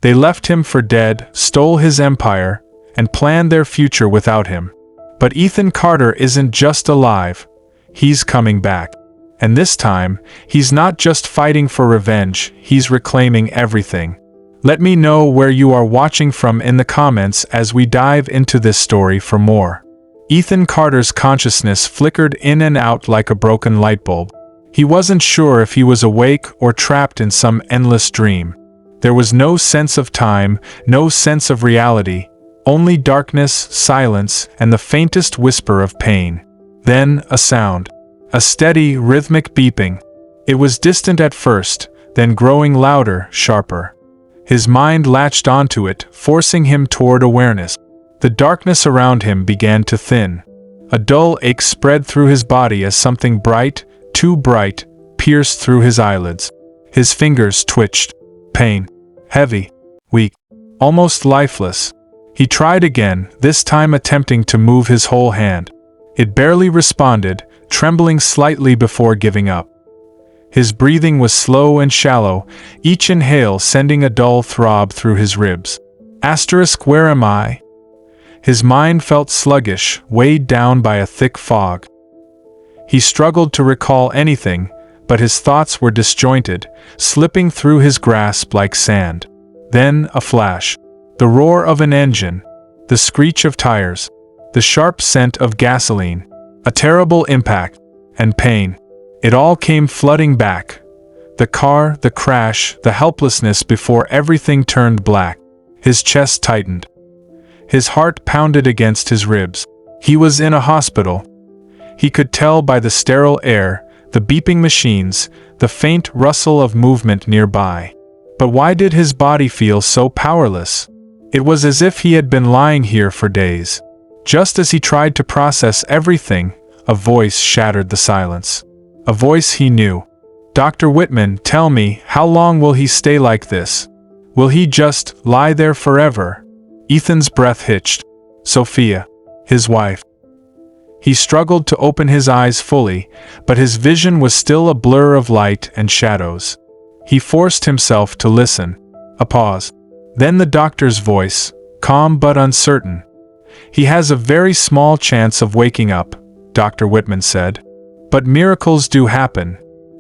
They left him for dead, stole his empire, and planned their future without him. But Ethan Carter isn't just alive. He's coming back. And this time, he's not just fighting for revenge, he's reclaiming everything. Let me know where you are watching from in the comments as we dive into this story for more. Ethan Carter's consciousness flickered in and out like a broken light bulb. He wasn't sure if he was awake or trapped in some endless dream. There was no sense of time, no sense of reality, only darkness, silence, and the faintest whisper of pain. Then a sound. A steady, rhythmic beeping. It was distant at first, then growing louder, sharper. His mind latched onto it, forcing him toward awareness. The darkness around him began to thin. A dull ache spread through his body as something bright, too bright, pierced through his eyelids. His fingers twitched. Pain. Heavy. Weak. Almost lifeless. He tried again, this time attempting to move his whole hand. It barely responded, trembling slightly before giving up. His breathing was slow and shallow, each inhale sending a dull throb through his ribs. Where am I? His mind felt sluggish, weighed down by a thick fog. He struggled to recall anything, but his thoughts were disjointed, slipping through his grasp like sand. Then a flash. The roar of an engine. The screech of tires. The sharp scent of gasoline. A terrible impact. And pain. It all came flooding back. The car, the crash, the helplessness before everything turned black. His chest tightened. His heart pounded against his ribs. He was in a hospital. He could tell by the sterile air, the beeping machines, the faint rustle of movement nearby. But why did his body feel so powerless? It was as if he had been lying here for days. Just as he tried to process everything, a voice shattered the silence. A voice he knew. Dr. Whitman, tell me, how long will he stay like this? Will he just lie there forever? Ethan's breath hitched. Sophia. His wife. He struggled to open his eyes fully, but his vision was still a blur of light and shadows. He forced himself to listen. A pause. Then the doctor's voice, calm but uncertain. He has a very small chance of waking up, Dr. Whitman said. But miracles do happen.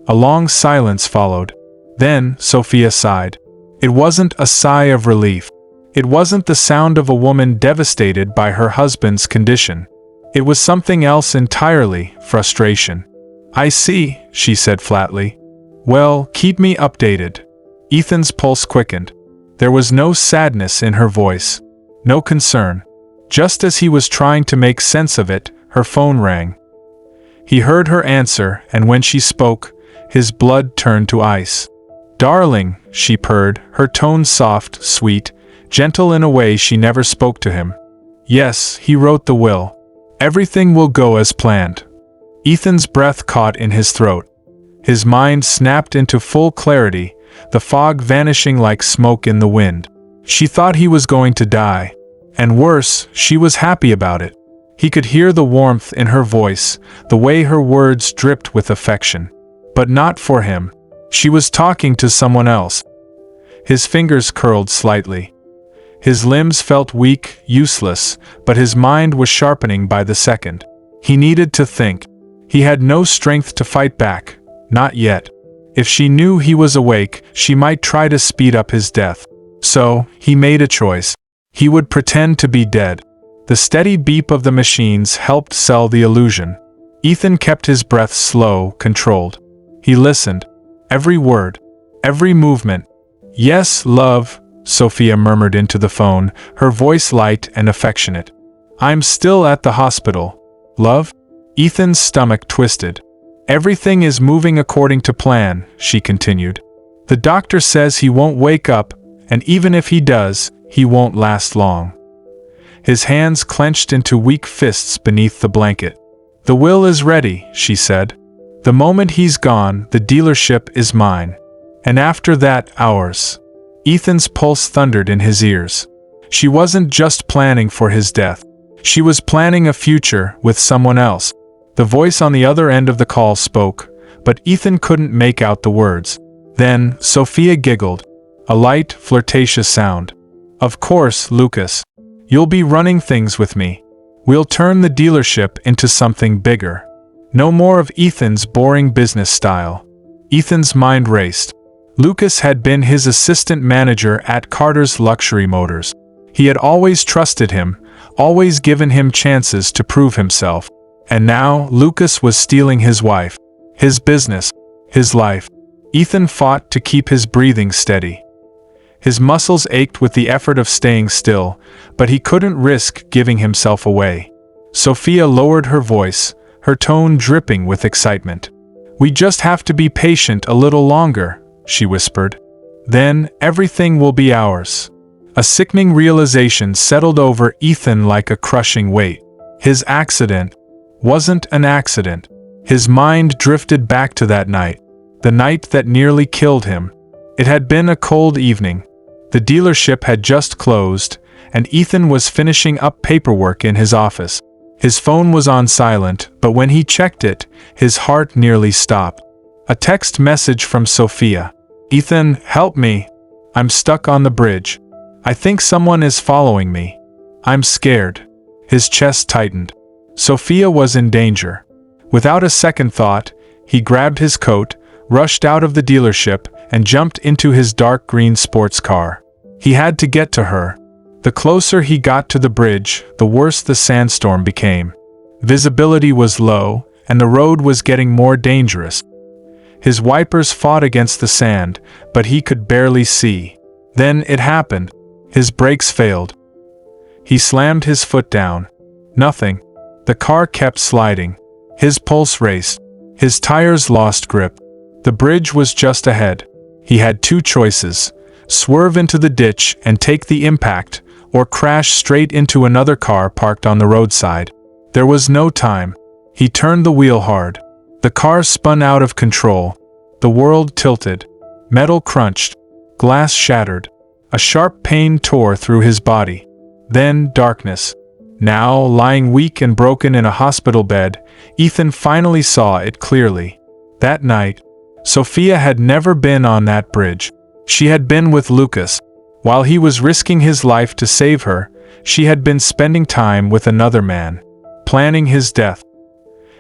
A long silence followed. Then Sophia sighed. It wasn't a sigh of relief. It wasn't the sound of a woman devastated by her husband's condition. It was something else entirely, frustration. I see, she said flatly. Well, keep me updated. Ethan's pulse quickened. There was no sadness in her voice. No concern. Just as he was trying to make sense of it, her phone rang. He heard her answer, and when she spoke, his blood turned to ice. Darling, she purred, her tone soft, sweet, gentle in a way she never spoke to him. Yes, he wrote the will. Everything will go as planned. Ethan's breath caught in his throat. His mind snapped into full clarity, the fog vanishing like smoke in the wind. She thought he was going to die. And worse, she was happy about it. He could hear the warmth in her voice, the way her words dripped with affection. But not for him. She was talking to someone else. His fingers curled slightly. His limbs felt weak, useless, but his mind was sharpening by the second. He needed to think. He had no strength to fight back. Not yet. If she knew he was awake, she might try to speed up his death. So, he made a choice. He would pretend to be dead. The steady beep of the machines helped sell the illusion. Ethan kept his breath slow, controlled. He listened. Every word. Every movement. Yes, love, Sophia murmured into the phone, her voice light and affectionate. I'm still at the hospital. Love? Ethan's stomach twisted. Everything is moving according to plan, she continued. The doctor says he won't wake up, and even if he does, he won't last long. His hands clenched into weak fists beneath the blanket. The will is ready, she said. The moment he's gone, the dealership is mine. And after that, ours. Ethan's pulse thundered in his ears. She wasn't just planning for his death. She was planning a future with someone else. The voice on the other end of the call spoke, but Ethan couldn't make out the words. Then, Sophia giggled. A light, flirtatious sound. "Of course, Lucas. You'll be running things with me. We'll turn the dealership into something bigger. No more of Ethan's boring business style." Ethan's mind raced. Lucas had been his assistant manager at Carter's Luxury Motors. He had always trusted him, always given him chances to prove himself. And now, Lucas was stealing his wife, his business, his life. Ethan fought to keep his breathing steady. His muscles ached with the effort of staying still, but he couldn't risk giving himself away. Sophia lowered her voice, her tone dripping with excitement. "We just have to be patient a little longer," she whispered. "Then, everything will be ours." A sickening realization settled over Ethan like a crushing weight. His accident wasn't an accident. His mind drifted back to that night, the night that nearly killed him. It had been a cold evening. The dealership had just closed, and Ethan was finishing up paperwork in his office. His phone was on silent, but when he checked it, his heart nearly stopped. A text message from Sophia. "Ethan, help me. I'm stuck on the bridge. I think someone is following me. I'm scared." His chest tightened. Sophia was in danger. Without a second thought, he grabbed his coat, rushed out of the dealership, and jumped into his dark green sports car. He had to get to her. The closer he got to the bridge, the worse the sandstorm became. Visibility was low, and the road was getting more dangerous. His wipers fought against the sand, but he could barely see. Then it happened. His brakes failed. He slammed his foot down. Nothing. The car kept sliding. His pulse raced. His tires lost grip. The bridge was just ahead. He had two choices: swerve into the ditch and take the impact, or crash straight into another car parked on the roadside. There was no time. He turned the wheel hard. The car spun out of control. The world tilted. Metal crunched. Glass shattered. A sharp pain tore through his body. Then darkness. Now, lying weak and broken in a hospital bed, Ethan finally saw it clearly. That night, Sophia had never been on that bridge. She had been with Lucas. While he was risking his life to save her, she had been spending time with another man, planning his death.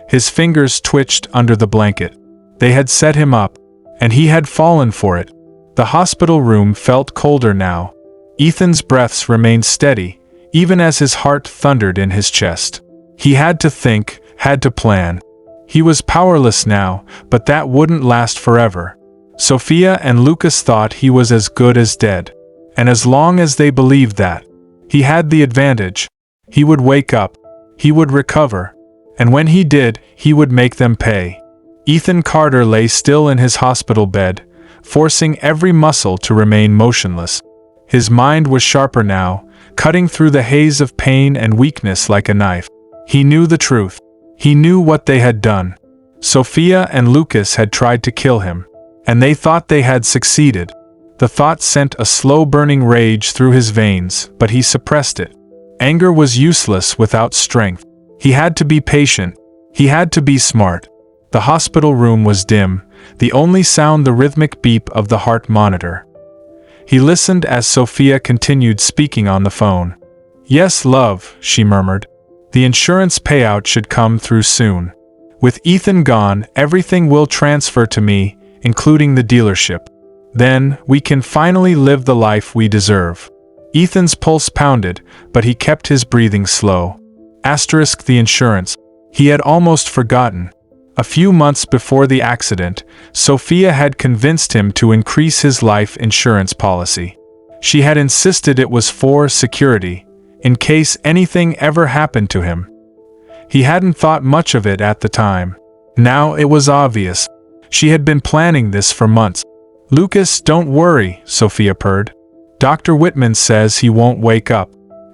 His fingers twitched under the blanket. They had set him up, and he had fallen for it. The hospital room felt colder now. Ethan's breaths remained steady, even as his heart thundered in his chest. He had to think, had to plan. He was powerless now, but that wouldn't last forever. Sophia and Lucas thought he was as good as dead. And as long as they believed that, he had the advantage. He would wake up. He would recover. And when he did, he would make them pay. Ethan Carter lay still in his hospital bed, forcing every muscle to remain motionless. His mind was sharper now, cutting through the haze of pain and weakness like a knife. He knew the truth. He knew what they had done. Sophia and Lucas had tried to kill him, and they thought they had succeeded. The thought sent a slow-burning rage through his veins, but he suppressed it. Anger was useless without strength. He had to be patient. He had to be smart. The hospital room was dim, the only sound the rhythmic beep of the heart monitor. He listened as Sophia continued speaking on the phone. "Yes, love," she murmured. "The insurance payout should come through soon. With Ethan gone, everything will transfer to me, including the dealership. Then, we can finally live the life we deserve." Ethan's pulse pounded, but he kept his breathing slow. Asterisk the insurance. He had almost forgotten. A few months before the accident, Sophia had convinced him to increase his life insurance policy. She had insisted it was for security, in case anything ever happened to him. He hadn't thought much of it at the time. Now it was obvious. She had been planning this for months. "Lucas, don't worry," Sophia purred. "Dr. Whitman says he won't wake up.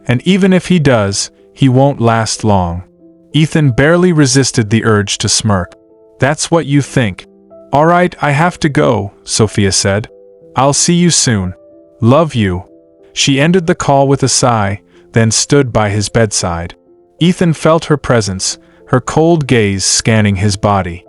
And even if he does, he won't last long." Ethan barely resisted the urge to smirk. "That's what you think." "All right, I have to go," Sophia said. "I'll see you soon. Love you." She ended the call with a sigh, then stood by his bedside. Ethan felt her presence, her cold gaze scanning his body.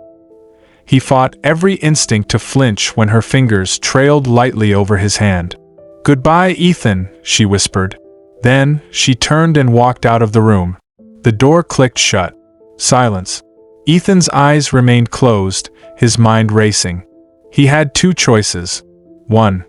He fought every instinct to flinch when her fingers trailed lightly over his hand. "Goodbye, Ethan," she whispered. Then, she turned and walked out of the room. The door clicked shut. Silence. Ethan's eyes remained closed, his mind racing. He had two choices. 1.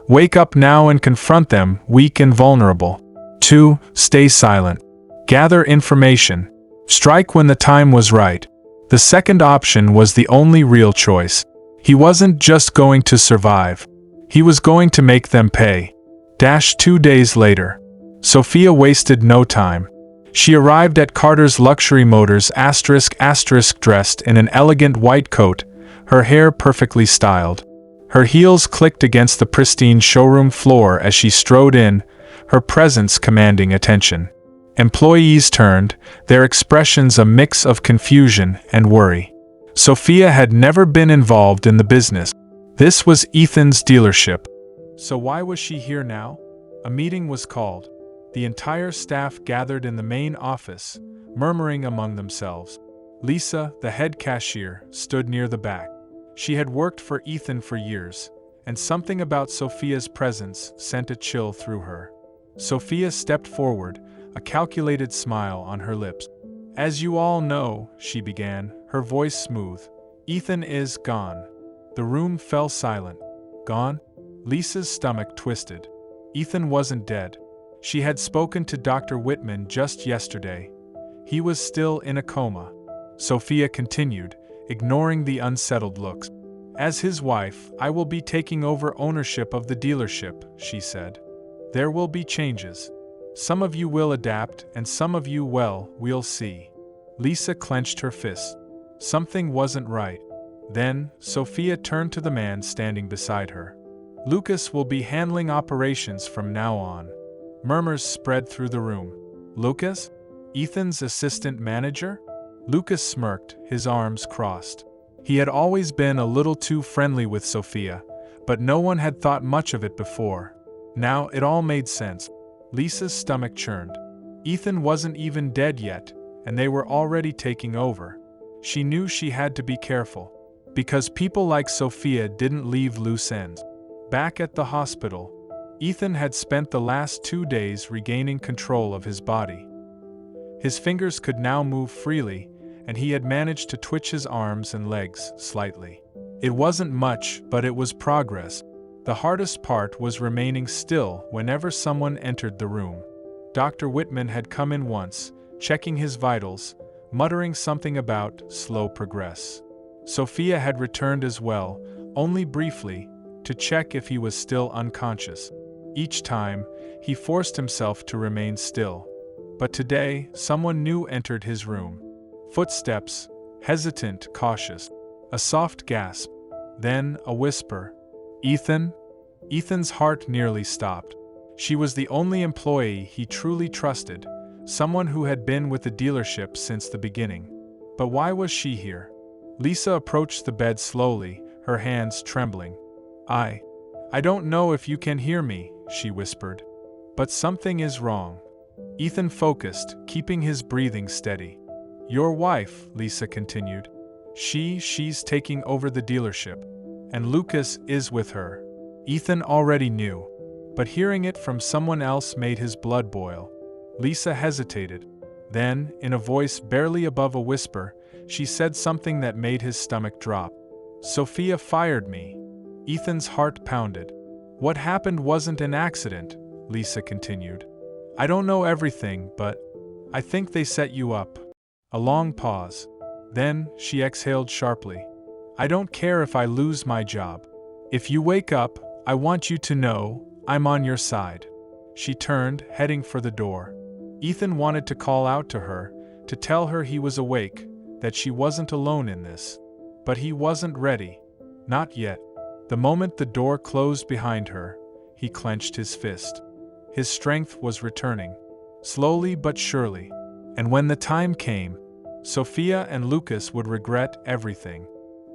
Wake up now and confront them, weak and vulnerable. 2. Stay silent. Gather information. Strike when the time was right. The second option was the only real choice. He wasn't just going to survive. He was going to make them pay. 2 days later. Sophia wasted no time. She arrived at Carter's Luxury Motors *** dressed in an elegant white coat, her hair perfectly styled. Her heels clicked against the pristine showroom floor as she strode in, her presence commanding attention. Employees turned, their expressions a mix of confusion and worry. Sophia had never been involved in the business. This was Ethan's dealership. So why was she here now? A meeting was called. The entire staff gathered in the main office, murmuring among themselves. Lisa, the head cashier, stood near the back. She had worked for Ethan for years, and something about Sophia's presence sent a chill through her. Sophia stepped forward, a calculated smile on her lips. "As you all know," she began, her voice smooth, "Ethan is gone." The room fell silent. Gone? Lisa's stomach twisted. Ethan wasn't dead. She had spoken to Dr. Whitman just yesterday. He was still in a coma. Sophia continued, ignoring the unsettled looks. "As his wife, I will be taking over ownership of the dealership," she said. "There will be changes. Some of you will adapt, and some of you, well, we'll see." Lisa clenched her fist. Something wasn't right. Then, Sophia turned to the man standing beside her. "Lucas will be handling operations from now on." Murmurs spread through the room. "Lucas? Ethan's assistant manager?" Lucas smirked, his arms crossed. He had always been a little too friendly with Sophia, but no one had thought much of it before. Now it all made sense. Lisa's stomach churned. Ethan wasn't even dead yet, and they were already taking over. She knew she had to be careful, because people like Sophia didn't leave loose ends. Back at the hospital, Ethan had spent the last 2 days regaining control of his body. His fingers could now move freely, and he had managed to twitch his arms and legs slightly. It wasn't much, but it was progress. The hardest part was remaining still whenever someone entered the room. Dr. Whitman had come in once, checking his vitals, muttering something about slow progress. Sophia had returned as well, only briefly, to check if he was still unconscious. Each time, he forced himself to remain still. But today, someone new entered his room. Footsteps, hesitant, cautious. A soft gasp. Then a whisper. "Ethan?" Ethan's heart nearly stopped. She was the only employee he truly trusted, someone who had been with the dealership since the beginning. But why was she here? Lisa approached the bed slowly, her hands trembling. I don't know if you can hear me," she whispered. "But something is wrong." Ethan focused, keeping his breathing steady. "Your wife," Lisa continued. She's taking over the dealership. And Lucas is with her." Ethan already knew, but hearing it from someone else made his blood boil. Lisa hesitated. Then, in a voice barely above a whisper, she said something that made his stomach drop. "Sophia fired me." Ethan's heart pounded. "What happened wasn't an accident," Lisa continued. "I don't know everything, but I think they set you up." A long pause. Then, she exhaled sharply. "I don't care if I lose my job. If you wake up, I want you to know I'm on your side." She turned, heading for the door. Ethan wanted to call out to her, to tell her he was awake, that she wasn't alone in this. But he wasn't ready. Not yet. The moment the door closed behind her, he clenched his fist. His strength was returning, slowly but surely. And when the time came, Sophia and Lucas would regret everything.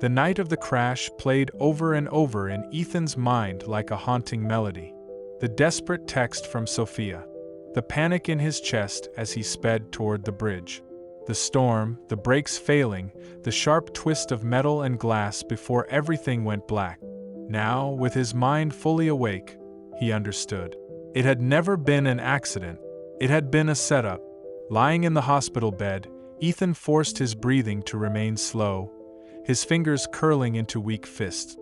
The night of the crash played over and over in Ethan's mind like a haunting melody. The desperate text from Sophia. The panic in his chest as he sped toward the bridge. The storm, the brakes failing, the sharp twist of metal and glass before everything went black. Now, with his mind fully awake, he understood. It had never been an accident. It had been a setup. Lying in the hospital bed, Ethan forced his breathing to remain slow, his fingers curling into weak fists.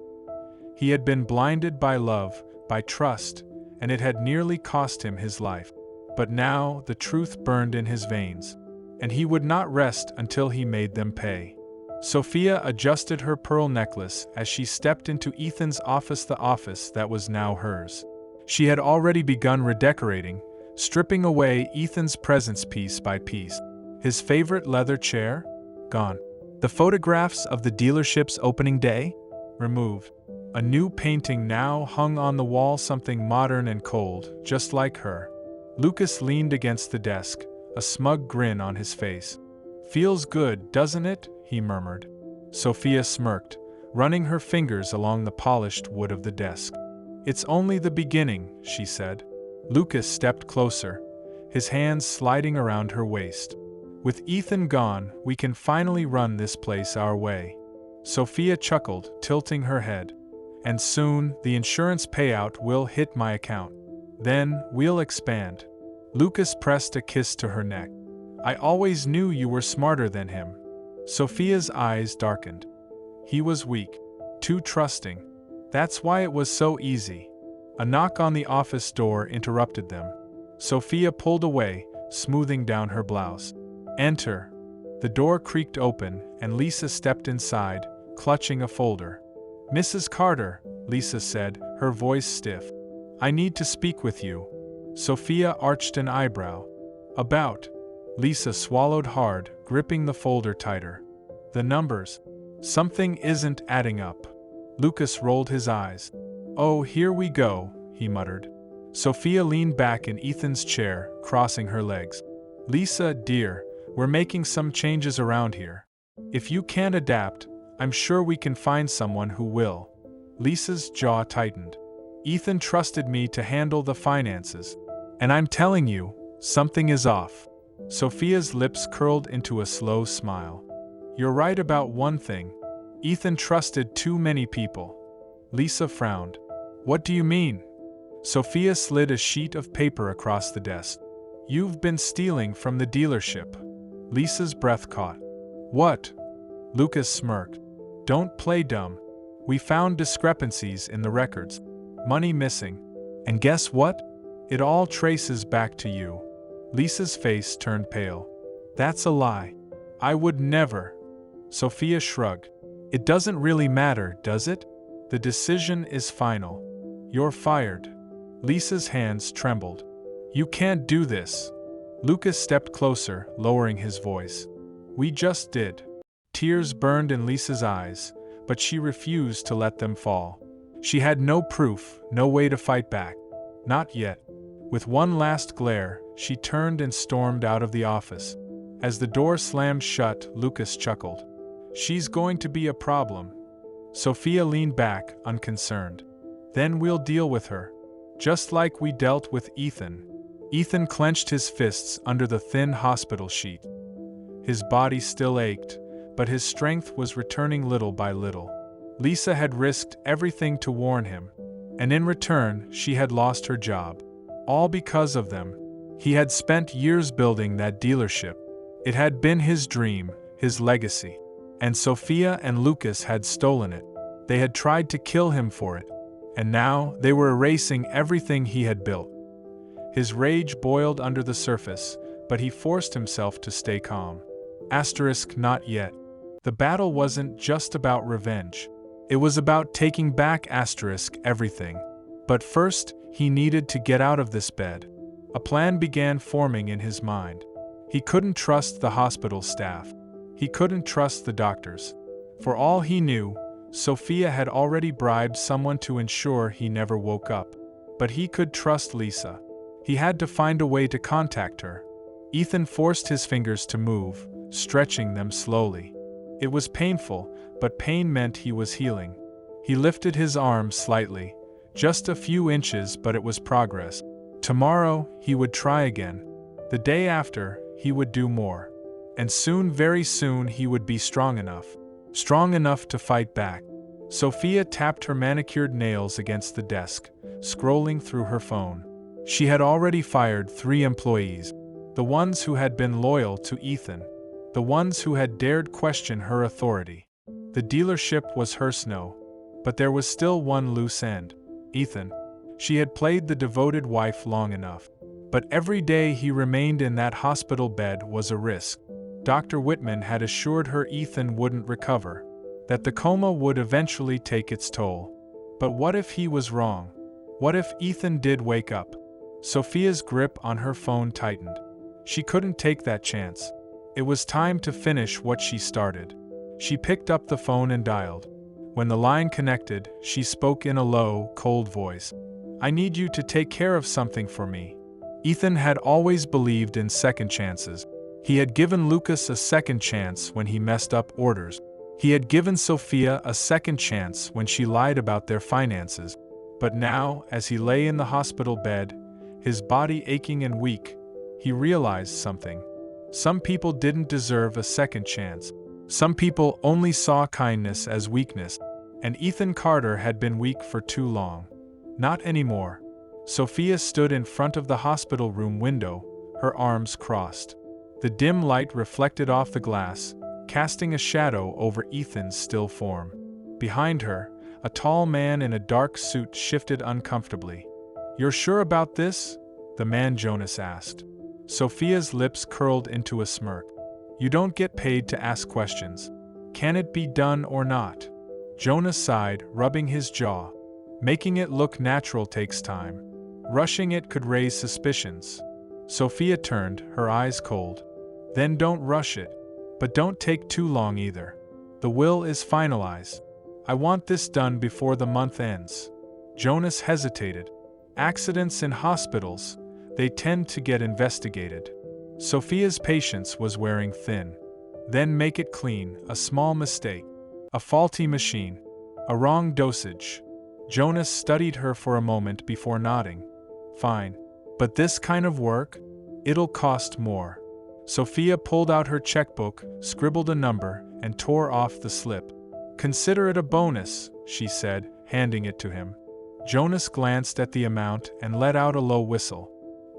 He had been blinded by love, by trust, and it had nearly cost him his life. But now the truth burned in his veins, and he would not rest until he made them pay. Sophia adjusted her pearl necklace as she stepped into Ethan's office, the office that was now hers. She had already begun redecorating, stripping away Ethan's presents piece by piece. His favorite leather chair? Gone. The photographs of the dealership's opening day? Removed. A new painting now hung on the wall, something modern and cold, just like her. Lucas leaned against the desk, a smug grin on his face. "Feels good, doesn't it?" he murmured. Sophia smirked, running her fingers along the polished wood of the desk. "It's only the beginning," she said. Lucas stepped closer, his hands sliding around her waist. "With Ethan gone, we can finally run this place our way." Sophia chuckled, tilting her head. "And soon, the insurance payout will hit my account. Then, we'll expand." Lucas pressed a kiss to her neck. "I always knew you were smarter than him." Sophia's eyes darkened. He was weak, too trusting. That's why it was so easy. A knock on the office door interrupted them. Sophia pulled away, smoothing down her blouse. "Enter." The door creaked open, and Lisa stepped inside, clutching a folder. "Mrs. Carter," Lisa said, her voice stiff. "I need to speak with you." Sophia arched an eyebrow. "About?" Lisa swallowed hard, gripping the folder tighter. "The numbers. Something isn't adding up." Lucas rolled his eyes. "Oh, here we go," he muttered. Sophia leaned back in Ethan's chair, crossing her legs. "Lisa, dear, we're making some changes around here. If you can't adapt, I'm sure we can find someone who will." Lisa's jaw tightened. "Ethan trusted me to handle the finances. And I'm telling you, something is off." Sophia's lips curled into a slow smile. "You're right about one thing. Ethan trusted too many people." Lisa frowned. "What do you mean?" Sophia slid a sheet of paper across the desk. "You've been stealing from the dealership." Lisa's breath caught. "What?" Lucas smirked. "Don't play dumb. We found discrepancies in the records. Money missing. And guess what? It all traces back to you." Lisa's face turned pale. "That's a lie. I would never." Sophia shrugged. "It doesn't really matter, does it? The decision is final. You're fired." Lisa's hands trembled. "You can't do this." Lucas stepped closer, lowering his voice. "We just did." Tears burned in Lisa's eyes, but she refused to let them fall. She had no proof, no way to fight back. Not yet. With one last glare, she turned and stormed out of the office. As the door slammed shut, Lucas chuckled. "She's going to be a problem." Sophia leaned back, unconcerned. "Then we'll deal with her. Just like we dealt with Ethan." Ethan clenched his fists under the thin hospital sheet. His body still ached, but his strength was returning little by little. Lisa had risked everything to warn him, and in return, she had lost her job. All because of them. He had spent years building that dealership. It had been his dream, his legacy. And Sophia and Lucas had stolen it. They had tried to kill him for it. And now they were erasing everything he had built. His rage boiled under the surface, but he forced himself to stay calm. Not yet. The battle wasn't just about revenge. It was about taking back everything. But first, he needed to get out of this bed. A plan began forming in his mind. He couldn't trust the hospital staff. He couldn't trust the doctors. For all he knew, Sophia had already bribed someone to ensure he never woke up. But he could trust Lisa. He had to find a way to contact her. Ethan forced his fingers to move, stretching them slowly. It was painful, but pain meant he was healing. He lifted his arm slightly, just a few inches, but it was progress. Tomorrow, he would try again. The day after, he would do more. And soon, very soon, he would be strong enough. Strong enough to fight back. Sophia tapped her manicured nails against the desk, scrolling through her phone. She had already fired 3 employees. The ones who had been loyal to Ethan. The ones who had dared question her authority. The dealership was hers now. But there was still one loose end. Ethan. She had played the devoted wife long enough. But every day he remained in that hospital bed was a risk. Dr. Whitman had assured her Ethan wouldn't recover. That the coma would eventually take its toll. But what if he was wrong? What if Ethan did wake up? Sophia's grip on her phone tightened. She couldn't take that chance. It was time to finish what she started. She picked up the phone and dialed. When the line connected, she spoke in a low, cold voice. "I need you to take care of something for me." Ethan had always believed in second chances. He had given Lucas a second chance when he messed up orders. He had given Sophia a second chance when she lied about their finances. But now, as he lay in the hospital bed, his body aching and weak, he realized something. Some people didn't deserve a second chance. Some people only saw kindness as weakness. And Ethan Carter had been weak for too long. Not anymore. Sophia stood in front of the hospital room window, her arms crossed. The dim light reflected off the glass, casting a shadow over Ethan's still form. Behind her, a tall man in a dark suit shifted uncomfortably. "You're sure about this?" the man Jonas asked. Sophia's lips curled into a smirk. "You don't get paid to ask questions. Can it be done or not?" Jonas sighed, rubbing his jaw. "Making it look natural takes time. Rushing it could raise suspicions." Sophia turned, her eyes cold. "Then don't rush it. But don't take too long either. The will is finalized. I want this done before the month ends." Jonas hesitated. "Accidents in hospitals, they tend to get investigated." Sophia's patience was wearing thin. "Then make it clean, a small mistake. A faulty machine. A wrong dosage." Jonas studied her for a moment before nodding. "Fine. But this kind of work? It'll cost more." Sophia pulled out her checkbook, scribbled a number, and tore off the slip. "Consider it a bonus," she said, handing it to him. Jonas glanced at the amount and let out a low whistle.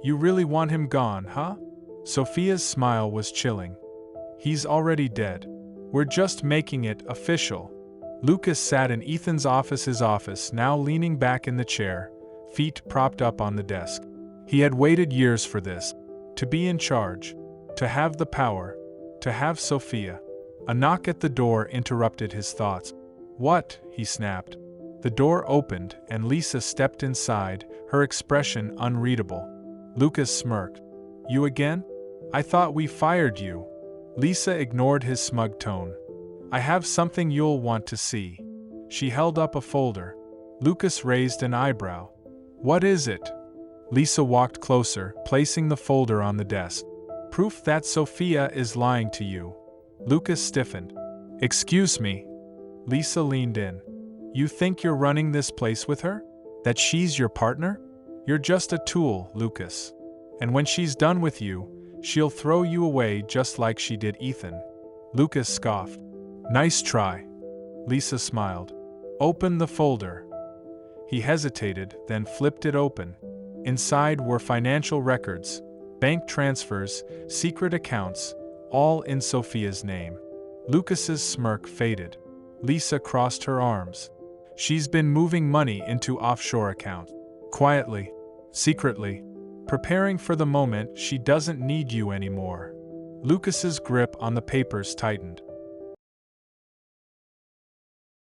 "You really want him gone, huh?" Sophia's smile was chilling. "He's already dead. We're just making it official." Lucas sat in Ethan's office, now leaning back in the chair, feet propped up on the desk. He had waited years for this. To be in charge. To have the power. To have Sophia. A knock at the door interrupted his thoughts. "What?" he snapped. The door opened and Lisa stepped inside, her expression unreadable. Lucas smirked. "You again? I thought we fired you." Lisa ignored his smug tone. "I have something you'll want to see." She held up a folder. Lucas raised an eyebrow. "What is it?" Lisa walked closer, placing the folder on the desk. "Proof that Sophia is lying to you." Lucas stiffened. "Excuse me." Lisa leaned in. "You think you're running this place with her? That she's your partner? You're just a tool, Lucas. And when she's done with you, she'll throw you away just like she did Ethan." Lucas scoffed. "Nice try." Lisa smiled. "Open the folder." He hesitated, then flipped it open. Inside were financial records, bank transfers, secret accounts, all in Sophia's name. Lucas's smirk faded. Lisa crossed her arms. "She's been moving money into offshore accounts. Quietly. Secretly. Preparing for the moment she doesn't need you anymore." Lucas's grip on the papers tightened.